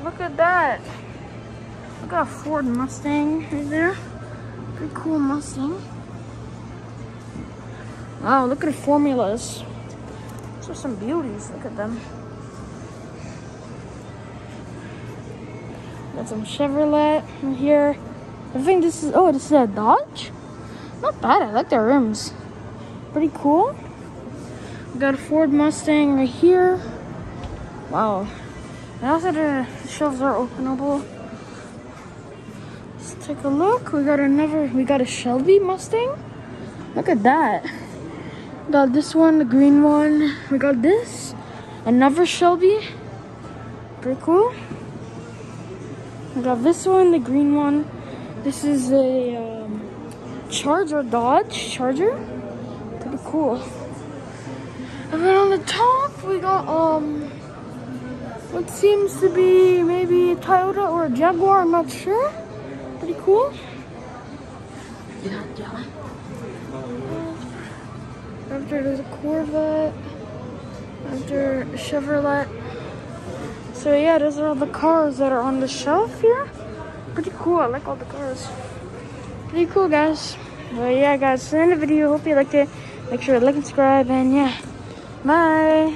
Look at that. Look at a Ford Mustang right there. Pretty cool Mustang. Wow, look at the formulas. Those are some beauties. Look at them. Got some Chevrolet in here. I think this is, oh, this is a Dodge? Not bad, I like the rims. Pretty cool. We got a Ford Mustang right here. Wow. And also the shelves are openable. Let's take a look. We got a Shelby Mustang. Look at that. Got this one, the green one. We got this. Another Shelby. Pretty cool. We got this one, the green one. This is a Charger, Dodge Charger. Pretty cool. And then on the top, we got what seems to be maybe a Toyota or a Jaguar. I'm not sure. Pretty cool. Yeah. After there's a Corvette. After a Chevrolet. So yeah, those are all the cars that are on the shelf here. Pretty cool. I like all the cars. Pretty cool, guys. Well, yeah, guys. So in the video, hope you liked it. Make sure to like and subscribe, and yeah, bye.